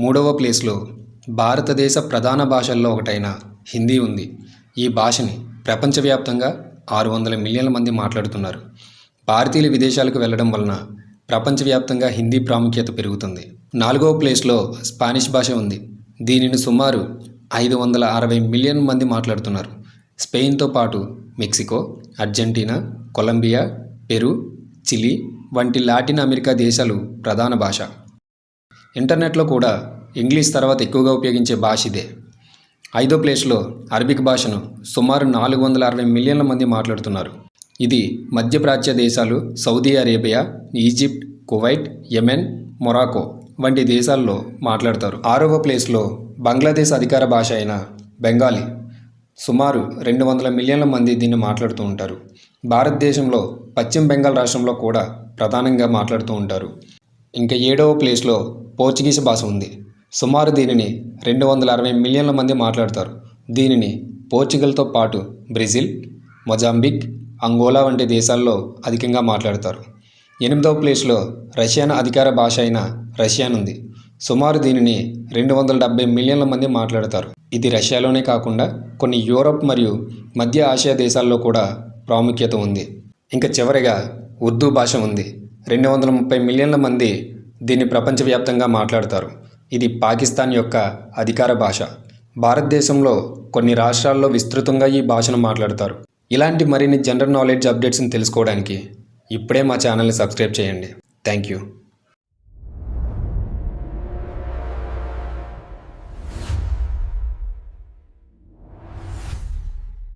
మూడవ ప్లేస్లో భారతదేశ ప్రధాన భాషల్లో ఒకటైన హిందీ ఉంది. ఈ భాషని ప్రపంచవ్యాప్తంగా 600 మిలియన్ల మంది మాట్లాడుతున్నారు. భారతీయులు విదేశాలకు వెళ్ళడం వలన ప్రపంచవ్యాప్తంగా హిందీ ప్రాముఖ్యత పెరుగుతుంది. నాలుగవ ప్లేస్లో స్పానిష్ భాష ఉంది. దీనిని సుమారు 560 మిలియన్ మంది మాట్లాడుతున్నారు. స్పెయిన్తో పాటు Mexico, Argentina, Colombia, Peru, Chile వంటి లాటిన్ అమెరికా దేశాలు ప్రధాన భాష. ఇంటర్నెట్లో కూడా ఇంగ్లీష్ తర్వాత ఎక్కువగా ఉపయోగించే భాష ఇదే. ఐదో ప్లేస్లో అరబిక్ భాషను సుమారు 460 మిలియన్ల మంది మాట్లాడుతున్నారు. ఇది మధ్యప్రాచ్య దేశాలు Saudi Arabia, Egypt, Kuwait, Yemen, Morocco వంటి దేశాల్లో మాట్లాడతారు. ఆరవ ప్లేస్లో బంగ్లాదేశ్ అధికార భాష అయిన బెంగాలీ. సుమారు 200 మిలియన్ల మంది దీన్ని మాట్లాడుతూ ఉంటారు. భారతదేశంలో పశ్చిమ బెంగాల్ రాష్ట్రంలో కూడా ప్రధానంగా మాట్లాడుతూ ఉంటారు. ఇంకా ఏడవ ప్లేస్లో పోర్చుగీస్ భాష ఉంది. సుమారు దీనిని 260 మిలియన్ల మంది మాట్లాడతారు. దీనిని పోర్చుగల్తో పాటు బ్రెజిల్, మొజాంబిక్, అంగోలా వంటి దేశాల్లో అధికంగా మాట్లాడతారు. ఎనిమిదవ ప్లేస్లో రష్యన్ అధికార భాష అయిన రష్యన్ ఉంది. సుమారు దీనిని 270 మిలియన్ల మంది మాట్లాడతారు. ఇది రష్యాలోనే కాకుండా కొన్ని యూరప్ మరియు మధ్య ఆసియా దేశాల్లో కూడా ప్రాముఖ్యత ఉంది. ఇంకా చివరిగా ఉర్దూ భాష ఉంది. 230 మిలియన్ల మంది దీన్ని ప్రపంచవ్యాప్తంగా మాట్లాడతారు. ఇది పాకిస్తాన్ యొక్క అధికార భాష. భారతదేశంలో కొన్ని రాష్ట్రాల్లో విస్తృతంగా ఈ భాషను మాట్లాడతారు. ఇలాంటి మరిన్ని జనరల్ నాలెడ్జ్ అప్డేట్స్ని తెలుసుకోవడానికి ఇప్పుడే మా ఛానల్ని సబ్స్క్రైబ్ చేయండి. Thank you.